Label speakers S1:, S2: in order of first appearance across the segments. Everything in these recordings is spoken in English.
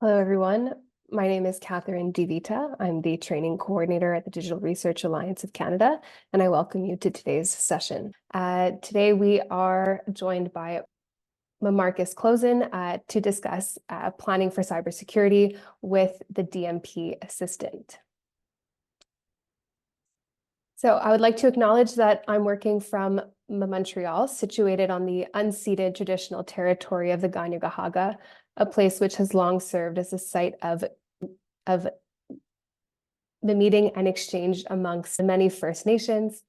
S1: Hello, everyone. My name is Catherine DeVita. I'm the training coordinator at the Digital Research Alliance of Canada, and I welcome you to today's session. Today, we are joined by Marcus Closen to discuss planning for cybersecurity with the DMP Assistant. So I would like to acknowledge that I'm working from Montreal, situated on the unceded traditional territory of the Kanien'kehá:ka, a place which has long served as a site of the meeting and exchange amongst the many First Nations.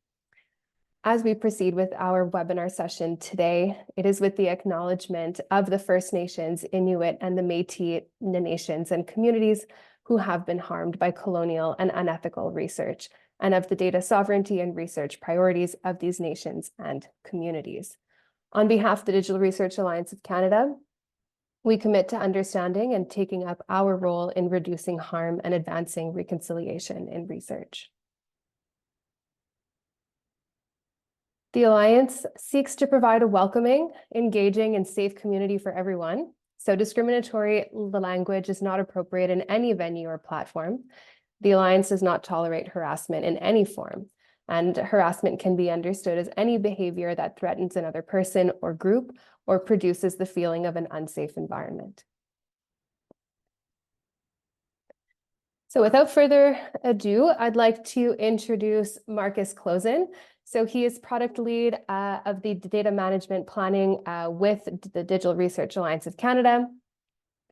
S1: As we proceed with our webinar session today, it is with the acknowledgement of the First Nations, Inuit, and the Métis nations and communities who have been harmed by colonial and unethical research, and of the data sovereignty and research priorities of these nations and communities. On behalf of the Digital Research Alliance of Canada, we commit to understanding and taking up our role in reducing harm and advancing reconciliation in research. The Alliance seeks to provide a welcoming, engaging, and safe community for everyone. So discriminatory language is not appropriate in any venue or platform. The Alliance does not tolerate harassment in any form, and harassment can be understood as any behavior that threatens another person or group or produces the feeling of an unsafe environment. So without further ado, I'd like to introduce Marcus Closen. So he is product lead of the data management planning with the Digital Research Alliance of Canada,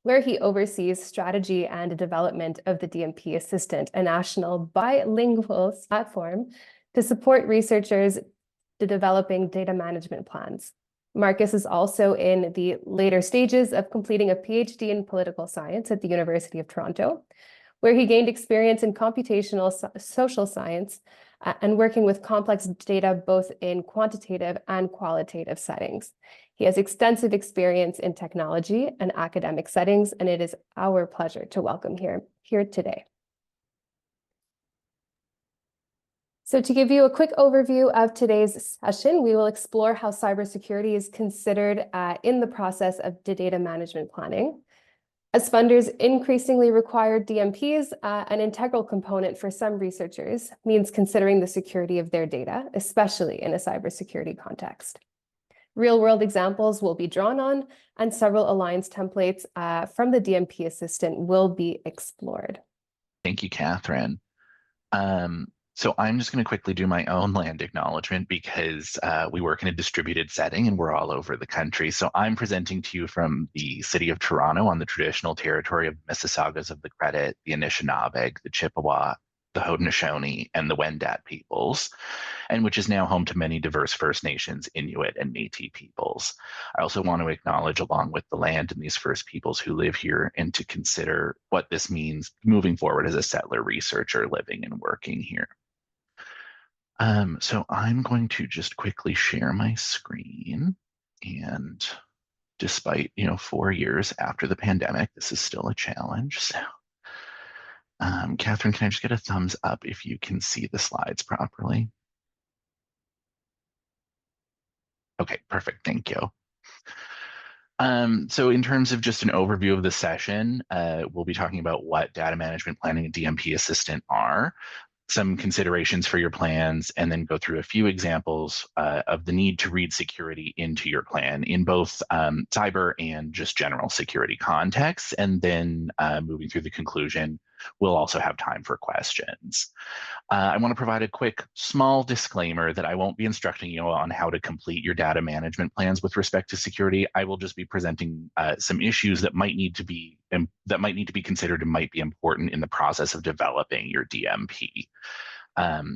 S1: where he oversees strategy and development of the DMP Assistant, a national bilingual platform to support researchers to developing data management plans. Marcus is also in the later stages of completing a PhD in political science at the University of Toronto, where he gained experience in computational social science and working with complex data both in quantitative and qualitative settings. He has extensive experience in technology and academic settings, and it is our pleasure to welcome him here today. So to give you a quick overview of today's session, we will explore how cybersecurity is considered in the process of data management planning. As funders increasingly require DMPs, an integral component for some researchers means considering the security of their data, especially in a cybersecurity context. Real-world examples will be drawn on, and several Alliance templates from the DMP Assistant will be explored.
S2: Thank you, Catherine. So I'm just going to quickly do my own land acknowledgement because we work in a distributed setting and we're all over the country. So I'm presenting to you from the city of Toronto on the traditional territory of the Mississaugas of the Credit, the Anishinaabe, the Chippewa, the Haudenosaunee, and the Wendat peoples, and which is now home to many diverse First Nations, Inuit, and Métis peoples. I also want to acknowledge, along with the land and these First peoples who live here, and to consider what this means moving forward as a settler researcher living and working here. So I'm going to just quickly share my screen, and despite 4 years after the pandemic, this is still a challenge. So, Catherine, can I just get a thumbs up if you can see the slides properly? Okay, perfect. Thank you. So in terms of just an overview of the session, we'll be talking about what data management planning and DMP Assistant are, some considerations for your plans, and then go through a few examples of the need to read security into your plan in both cyber and just general security contexts. And then moving through the conclusion, we'll also have time for questions. I want to provide a quick small disclaimer that I won't be instructing you on how to complete your data management plans with respect to security. I will just be presenting some issues that might need to be considered and might be important in the process of developing your DMP.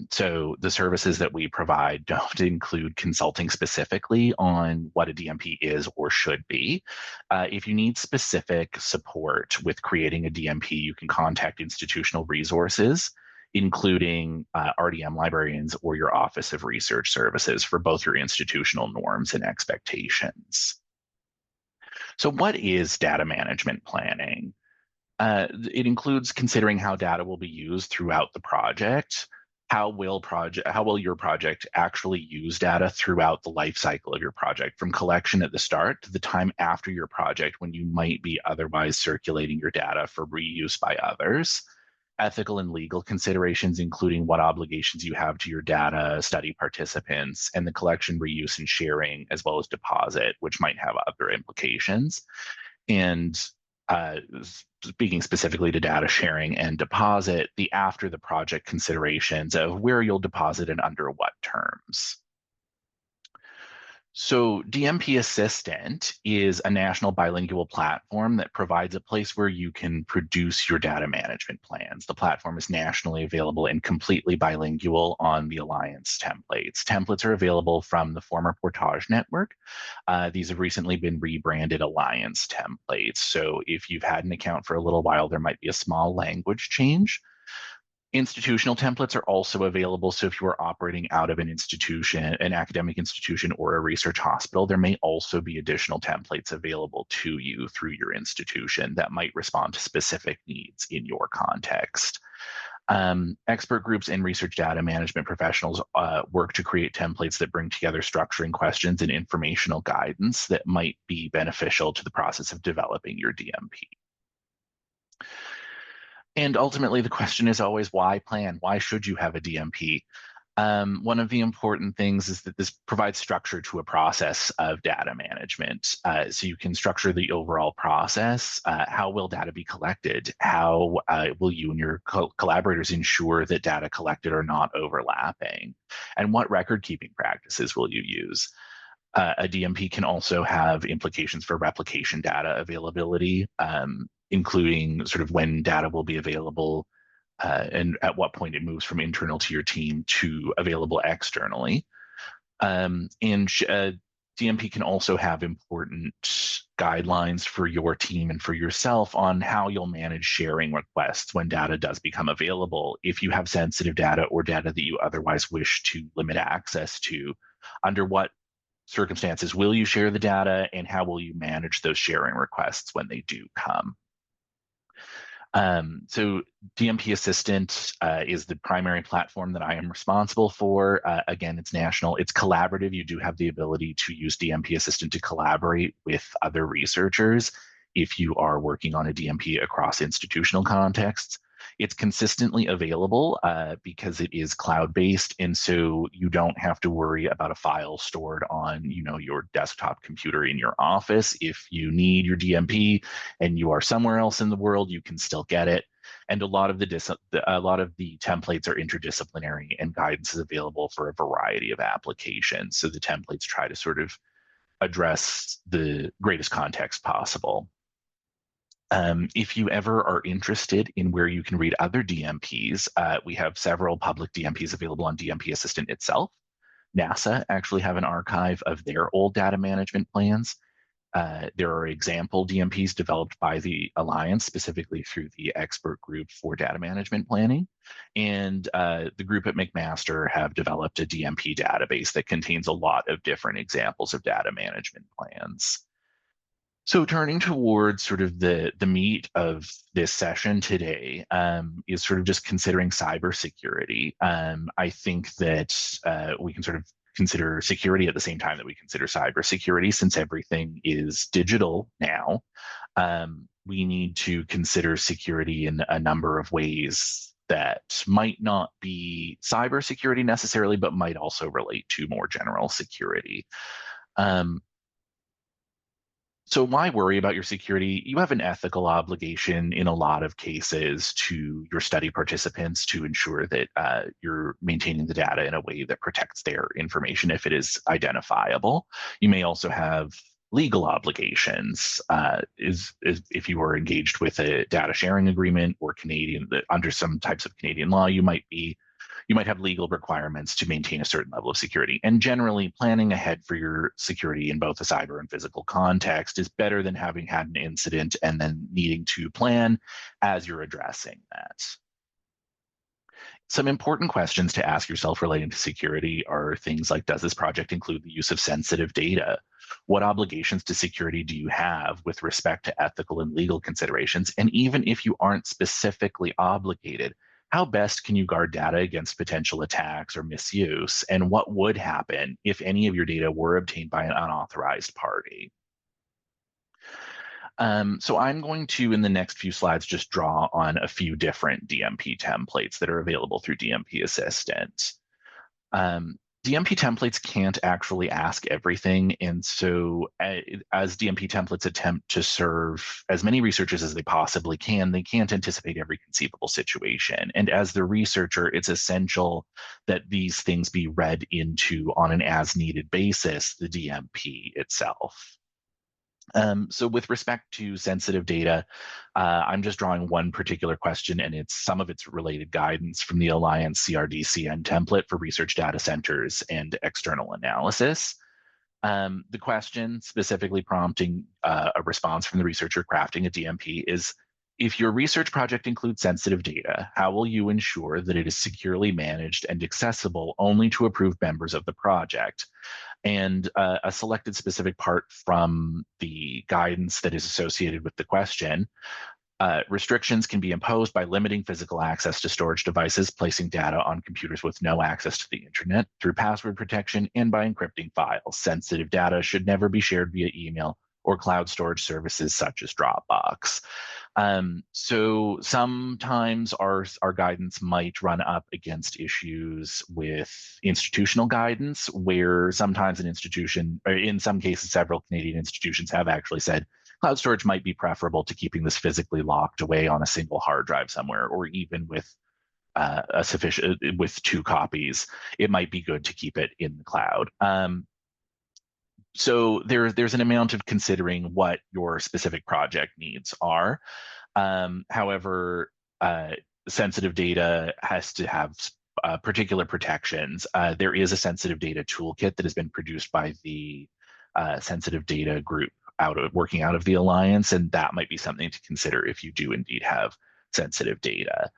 S2: So the services that we provide don't include consulting specifically on what a DMP is or should be. If you need specific support with creating a DMP, you can contact institutional resources, including RDM librarians or your Office of Research Services for both your institutional norms and expectations. So what is data management planning? It includes considering how data will be used throughout the project, how will your project actually use data throughout the life cycle of your project, from collection at the start to the time after your project when you might be otherwise circulating your data for reuse by others. Ethical and legal considerations, including what obligations you have to your data, study participants, and the collection, reuse, and sharing, as well as deposit, which might have other implications. And speaking specifically to data sharing and deposit, the after the project considerations of where you'll deposit and under what terms. So DMP Assistant is a national bilingual platform that provides a place where you can produce your data management plans. The platform is nationally available and completely bilingual on the Alliance templates. Templates are available from the former Portage network. These have recently been rebranded Alliance templates. So if you've had an account for a little while, there might be a small language change. Institutional templates are also available. So if you are operating out of an institution, an academic institution, or a research hospital, there may also be additional templates available to you through your institution that might respond to specific needs in your context. Expert groups and research data management professionals work to create templates that bring together structuring questions and informational guidance that might be beneficial to the process of developing your DMP. And ultimately, the question is always, why plan? Why should you have a DMP? One of the important things is that this provides structure to a process of data management. So you can structure the overall process. How will data be collected? How will you and your collaborators ensure that data collected are not overlapping? And what record keeping practices will you use? A DMP can also have implications for replication data availability, including sort of when data will be available and at what point it moves from internal to your team to available externally. DMP can also have important guidelines for your team and for yourself on how you'll manage sharing requests when data does become available. If you have sensitive data or data that you otherwise wish to limit access to, under what circumstances will you share the data, and how will you manage those sharing requests when they do come? So DMP Assistant is the primary platform that I am responsible for. Again, it's national, it's collaborative. You do have the ability to use DMP Assistant to collaborate with other researchers if you are working on a DMP across institutional contexts. It's consistently available because it is cloud-based, and so you don't have to worry about a file stored on, your desktop computer in your office. If you need your DMP and you are somewhere else in the world, you can still get it. And a lot of the templates are interdisciplinary, and guidance is available for a variety of applications. So the templates try to sort of address the greatest context possible. If you ever are interested in where you can read other DMPs, we have several public DMPs available on DMP Assistant itself. NASA actually have an archive of their old data management plans. There are example DMPs developed by the Alliance, specifically through the expert group for data management planning. And the group at McMaster have developed a DMP database that contains a lot of different examples of data management plans. So turning towards sort of the meat of this session today is sort of just considering cybersecurity. I think that we can sort of consider security at the same time that we consider cybersecurity, since everything is digital now. We need to consider security in a number of ways that might not be cybersecurity necessarily, but might also relate to more general security. So why worry about your security? You have an ethical obligation in a lot of cases to your study participants to ensure that you're maintaining the data in a way that protects their information if it is identifiable. You may also have legal obligations if you are engaged with a data sharing agreement or under some types of Canadian law, you might have legal requirements to maintain a certain level of security. And generally, planning ahead for your security in both a cyber and physical context is better than having had an incident and then needing to plan as you're addressing that. Some important questions to ask yourself relating to security are things like, does this project include the use of sensitive data? What obligations to security do you have with respect to ethical and legal considerations? And even if you aren't specifically obligated, how best can you guard data against potential attacks or misuse? And what would happen if any of your data were obtained by an unauthorized party? So I'm going to, in the next few slides, just draw on a few different DMP templates that are available through DMP Assistant. DMP templates can't actually ask everything, and so as DMP templates attempt to serve as many researchers as they possibly can, they can't anticipate every conceivable situation. And as the researcher, it's essential that these things be read into on an as-needed basis, the DMP itself. So with respect to sensitive data, I'm just drawing one particular question, and it's some of its related guidance from the Alliance CRD-CN template for research data centers and external analysis. The question specifically prompting a response from the researcher crafting a DMP is, if your research project includes sensitive data, how will you ensure that it is securely managed and accessible only to approved members of the project? And a selected specific part from the guidance that is associated with the question. Restrictions can be imposed by limiting physical access to storage devices, placing data on computers with no access to the internet, through password protection, and by encrypting files. Sensitive data should never be shared via email or cloud storage services such as Dropbox. So sometimes our guidance might run up against issues with institutional guidance, where sometimes an institution, or in some cases, several Canadian institutions have actually said cloud storage might be preferable to keeping this physically locked away on a single hard drive somewhere, or even with with 2 copies, it might be good to keep it in the cloud. So there's an amount of considering what your specific project needs are. However, sensitive data has to have particular protections. There is a sensitive data toolkit that has been produced by the sensitive data group working out of the Alliance, and that might be something to consider if you do indeed have sensitive data.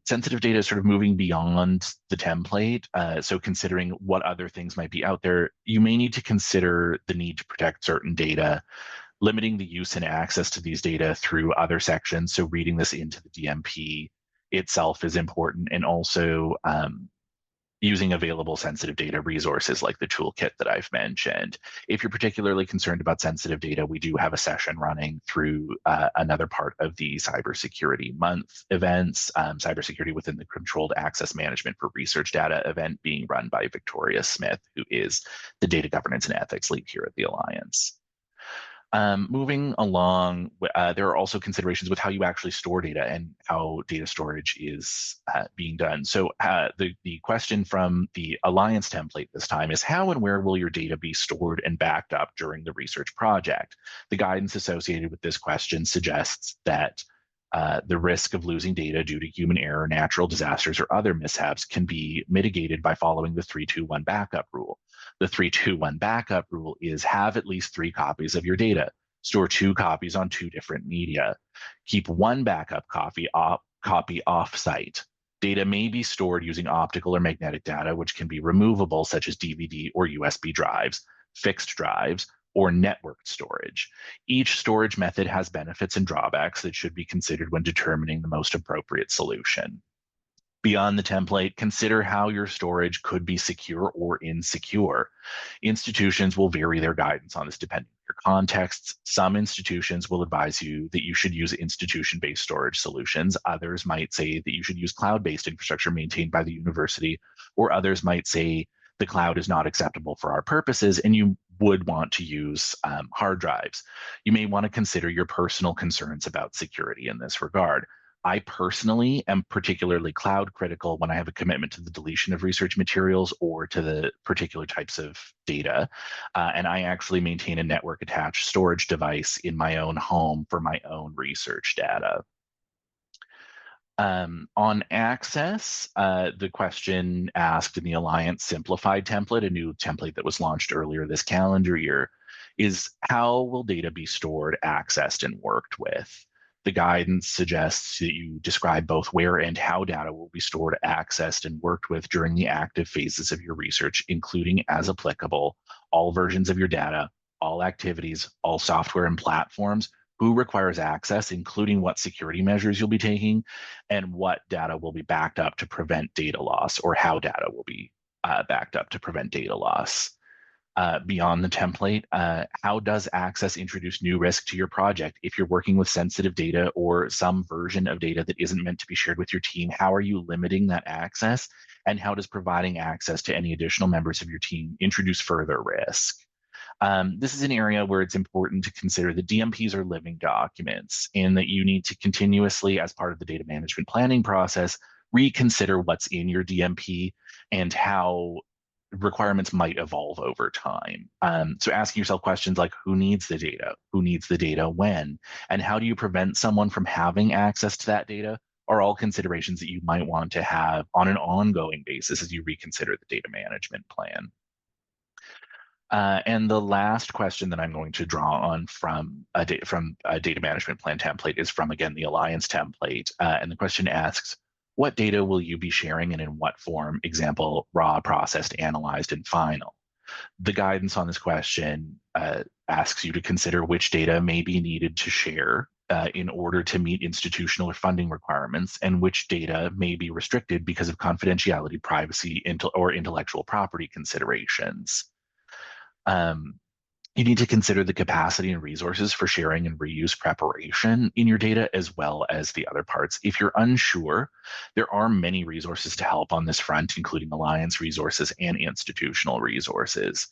S2: Sensitive data is sort of moving beyond the template. So considering what other things might be out there, you may need to consider the need to protect certain data, limiting the use and access to these data through other sections. So reading this into the DMP itself is important, and also using available sensitive data resources like the toolkit that I've mentioned. If you're particularly concerned about sensitive data, we do have a session running through another part of the Cybersecurity Month events, Cybersecurity within the Controlled Access Management for Research Data event being run by Victoria Smith, who is the Data Governance and Ethics Lead here at the Alliance. Moving along, there are also considerations with how you actually store data and how data storage is being done. So the question from the Alliance template this time is, how and where will your data be stored and backed up during the research project? The guidance associated with this question suggests that the risk of losing data due to human error, natural disasters, or other mishaps can be mitigated by following the 3-2-1 backup rule. The 3-2-1 backup rule is have at least 3 copies of your data. Store 2 copies on 2 different media. Keep 1 backup copy off-site. Data may be stored using optical or magnetic data, which can be removable, such as DVD or USB drives, fixed drives, or networked storage. Each storage method has benefits and drawbacks that should be considered when determining the most appropriate solution. Beyond the template, consider how your storage could be secure or insecure. Institutions will vary their guidance on this depending on your contexts. Some institutions will advise you that you should use institution-based storage solutions. Others might say that you should use cloud-based infrastructure maintained by the university, or others might say the cloud is not acceptable for our purposes and you would want to use hard drives. You may want to consider your personal concerns about security in this regard. I personally am particularly cloud critical when I have a commitment to the deletion of research materials or to the particular types of data. And I actually maintain a network attached storage device in my own home for my own research data. On access, the question asked in the Alliance Simplified template, a new template that was launched earlier this calendar year, is how will data be stored, accessed, and worked with? The guidance suggests that you describe both where and how data will be stored, accessed, and worked with during the active phases of your research, including, as applicable, all versions of your data, all activities, all software and platforms, who requires access, including what security measures you'll be taking, and what data will be backed up to prevent data loss, or how data will be backed up to prevent data loss. Beyond the template, how does access introduce new risk to your project? If you're working with sensitive data or some version of data that isn't meant to be shared with your team, how are you limiting that access? And how does providing access to any additional members of your team introduce further risk? This is an area where it's important to consider that DMPs are living documents, and that you need to continuously, as part of the data management planning process, reconsider what's in your DMP and how requirements might evolve over time. So asking yourself questions like, who needs the data? Who needs the data when? And how do you prevent someone from having access to that data, are all considerations that you might want to have on an ongoing basis as you reconsider the data management plan. And the last question that I'm going to draw on from a data management plan template is from, again, the Alliance template. And the question asks, what data will you be sharing and in what form? Example, raw, processed, analyzed, and final. The guidance on this question asks you to consider which data may be needed to share in order to meet institutional or funding requirements, and which data may be restricted because of confidentiality, privacy, or intellectual property considerations. You need to consider the capacity and resources for sharing and reuse preparation in your data, as well as the other parts. If you're unsure, there are many resources to help on this front, including Alliance resources and institutional resources.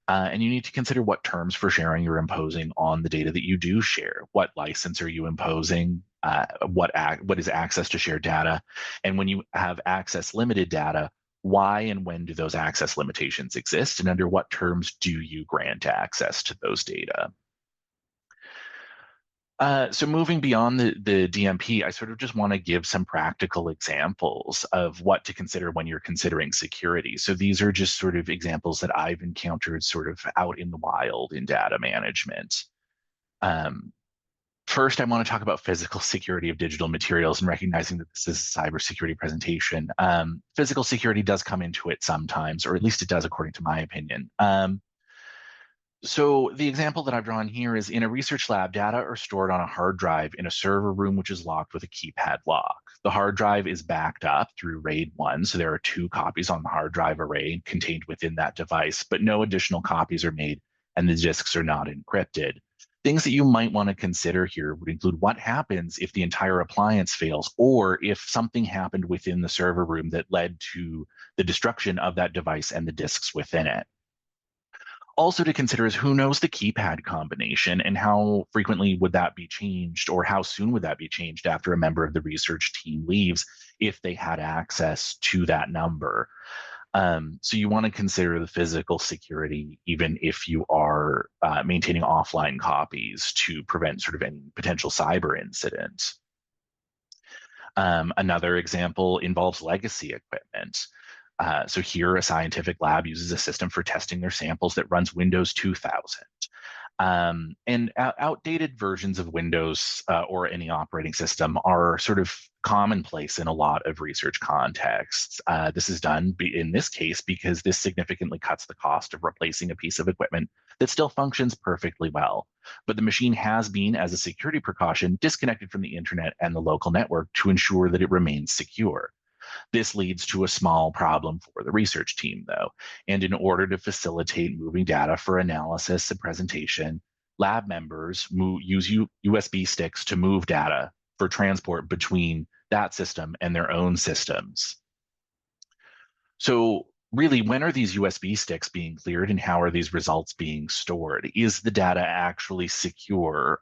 S2: And you need to consider what terms for sharing you're imposing on the data that you do share. What license are you imposing? What is access to shared data? And when you have access limited data, why and when do those access limitations exist? And under what terms do you grant access to those data? So moving beyond the DMP, I sort of just want to give some practical examples of what to consider when you're considering security. So these are just sort of examples that I've encountered sort of out in the wild in data management. First, I want to talk about physical security of digital materials, and recognizing that this is a cybersecurity presentation. Physical security does come into it sometimes, or at least it does according to my opinion. So the example that I've drawn here is, in a research lab, data are stored on a hard drive in a server room which is locked with a keypad lock. The hard drive is backed up through RAID 1, so there are 2 copies on the hard drive array contained within that device, but no additional copies are made and the disks are not encrypted. Things that you might want to consider here would include what happens if the entire appliance fails, or if something happened within the server room that led to the destruction of that device and the disks within it. Also to consider is, who knows the keypad combination, and how frequently would that be changed, or how soon would that be changed after a member of the research team leaves if they had access to that number. So you want to consider the physical security, even if you are maintaining offline copies, to prevent sort of any potential cyber incident. Another example involves legacy equipment. So here, a scientific lab uses a system for testing their samples that runs Windows 2000. And outdated versions of Windows or any operating system are sort of commonplace in a lot of research contexts. This is done in this case because this significantly cuts the cost of replacing a piece of equipment that still functions perfectly well. But the machine has been, as a security precaution, disconnected from the internet and the local network to ensure that it remains secure. This leads to a small problem for the research team, though. And in order to facilitate moving data for analysis and presentation, lab members use USB sticks to move data for transport between that system and their own systems. So really, when are these USB sticks being cleared, and how are these results being stored? Is the data actually secure,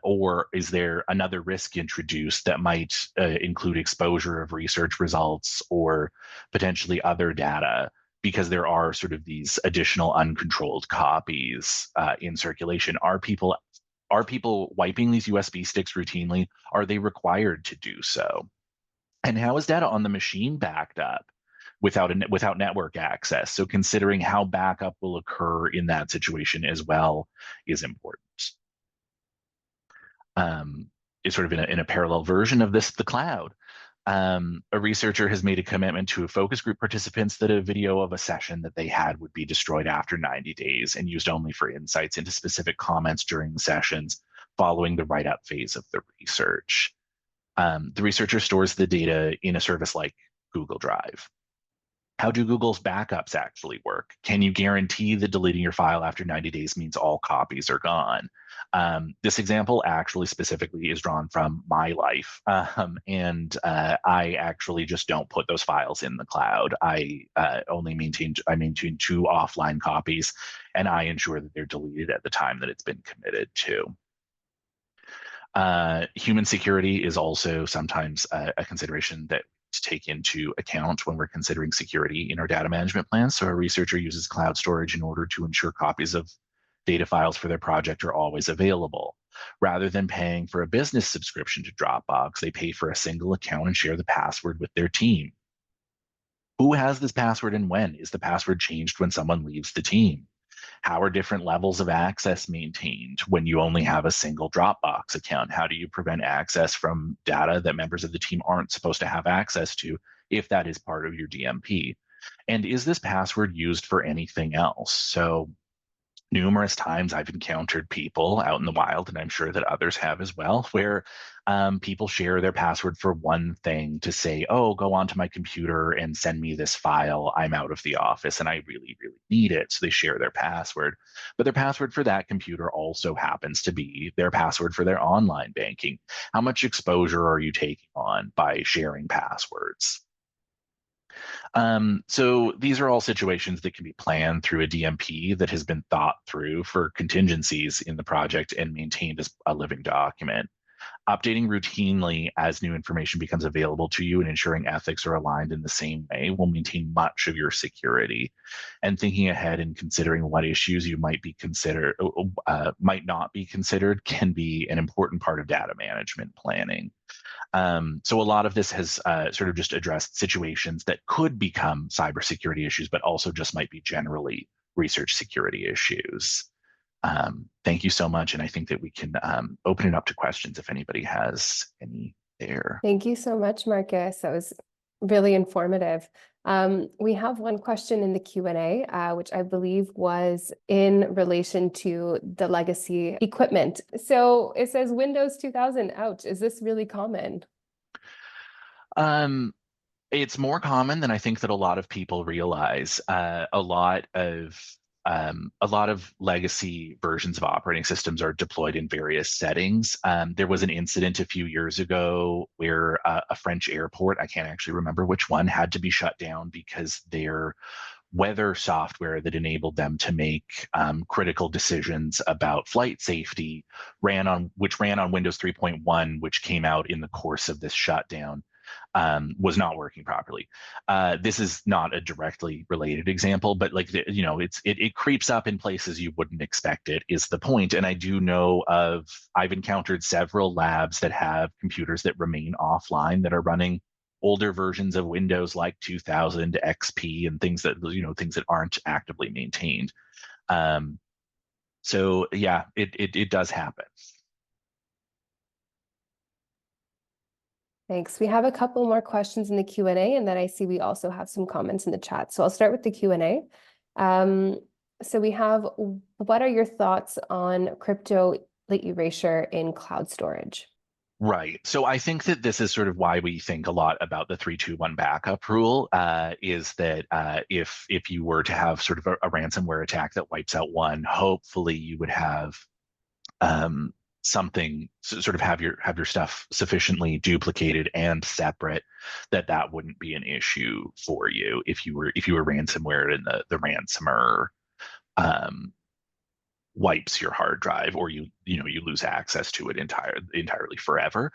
S2: or is there another risk introduced that might include exposure of research results or potentially other data, because there are sort of these additional uncontrolled copies in circulation? Are people wiping these USB sticks routinely? Are they required to do so? And how is data on the machine backed up without network access? So considering how backup will occur in that situation as well is important. It's sort of in a parallel version of this, the cloud. A researcher has made a commitment to focus group participants that a video of a session that they had would be destroyed after 90 days and used only for insights into specific comments during the sessions, following the write-up phase of the research. The researcher stores the data in a service like Google Drive. How do Google's backups actually work? Can you guarantee that deleting your file after 90 days means all copies are gone? This example actually specifically is drawn from my life, and I actually just don't put those files in the cloud. I maintain 2 offline copies, and I ensure that they're deleted at the time that it's been committed to. Human security is also sometimes a consideration that to take into account when we're considering security in our data management plans. So a researcher uses cloud storage in order to ensure copies of data files for their project are always available. Rather than paying for a business subscription to Dropbox, they pay for a single account and share the password with their team. Who has this password and when? Is the password changed when someone leaves the team? How are different levels of access maintained when you only have a single Dropbox account? How do you prevent access from data that members of the team aren't supposed to have access to if that is part of your DMP? And is this password used for anything else? So numerous times I've encountered people out in the wild, and I'm sure that others have as well, where people share their password for one thing to say, oh, go onto my computer and send me this file. I'm out of the office and I really, really need it. So they share their password. But their password for that computer also happens to be their password for their online banking. How much exposure are you taking on by sharing passwords? So these are all situations that can be planned through a DMP that has been thought through for contingencies in the project and maintained as a living document. Updating routinely as new information becomes available to you and ensuring ethics are aligned in the same way will maintain much of your security. And thinking ahead and considering what issues you might not be considered can be an important part of data management planning. So a lot of this has sort of just addressed situations that could become cybersecurity issues, but also just might be generally research security issues. Thank you so much. And I think that we can open it up to questions if anybody has any there.
S1: Thank you so much, Marcus. That was really informative. We have one question in the Q&A, which I believe was in relation to the legacy equipment. So it says Windows 2000, ouch, is this really common?
S2: It's more common than I think that a lot of people realize. A lot of legacy versions of operating systems are deployed in various settings. There was an incident a few years ago where a French airport, I can't actually remember which one, had to be shut down because their weather software that enabled them to make critical decisions about flight safety ran on Windows 3.1, which came out in the course of this shutdown. Was not working properly. This is not a directly related example, but like it creeps up in places you wouldn't expect it is the point. And I do know I've encountered several labs that have computers that remain offline that are running older versions of Windows like 2000 XP and things that aren't actively maintained. So yeah, it does happen.
S1: Thanks. We have a couple more questions in the Q&A, and then I see we also have some comments in the chat. So I'll start with the Q&A. So we have, what are your thoughts on crypto erasure in cloud storage?
S2: Right. So I think that this is sort of why we think a lot about the 3-2-1 backup rule, is that if you were to have sort of a ransomware attack that wipes out one, hopefully you would have something sort of have your stuff sufficiently duplicated and separate that wouldn't be an issue for you if you were ransomware and the ransomer wipes your hard drive or you lose access to it entirely forever.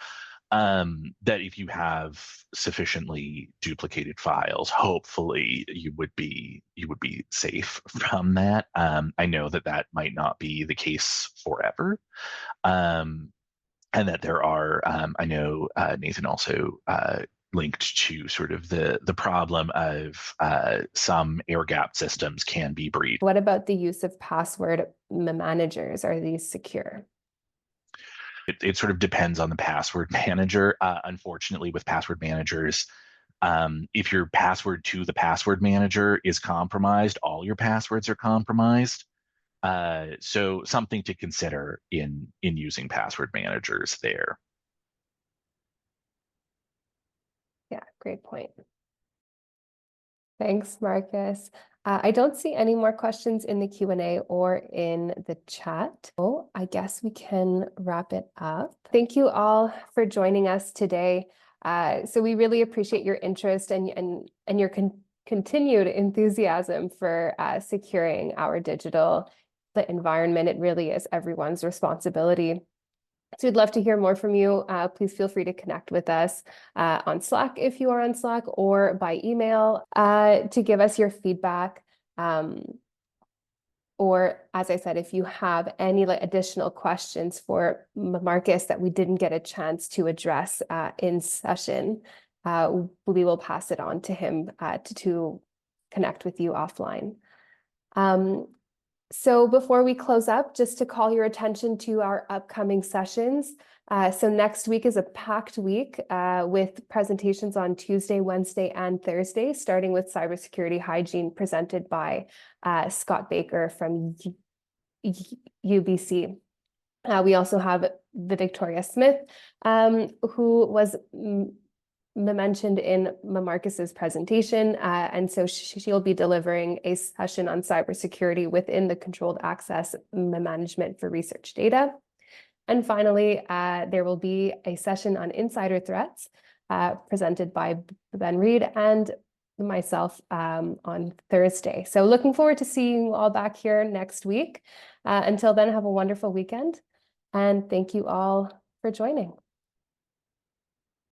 S2: That if you have sufficiently duplicated files, hopefully you would be safe from that. I know that might not be the case forever. And that there are, I know Nathan also linked to sort of the problem of some air gap systems can be breached.
S1: What about the use of password managers? Are these secure?
S2: It sort of depends on the password manager. Unfortunately, with password managers, if your password to the password manager is compromised, all your passwords are compromised. So something to consider in using password managers there.
S1: Yeah, great point. Thanks, Marcus. I don't see any more questions in the Q&A or in the chat. Oh, I guess we can wrap it up. Thank you all for joining us today. So we really appreciate your interest and your continued enthusiasm for securing our digital environment. It really is everyone's responsibility. So we'd love to hear more from you. Please feel free to connect with us on Slack if you are on Slack, or by email to give us your feedback. Or as I said, if you have any additional questions for Marcus that we didn't get a chance to address in session, we will pass it on to him to connect with you offline. So before we close up, just to call your attention to our upcoming sessions. So next week is a packed week with presentations on Tuesday, Wednesday, and Thursday, starting with cybersecurity hygiene presented by Scott Baker from UBC. We also have the Victoria Smith, who was mentioned in Marcus's presentation, and so she'll be delivering a session on cybersecurity within the controlled access management for research data. And finally, there will be a session on insider threats presented by Ben Reed and myself on Thursday. So looking forward to seeing you all back here next week. Until then, have a wonderful weekend, and thank you all for joining.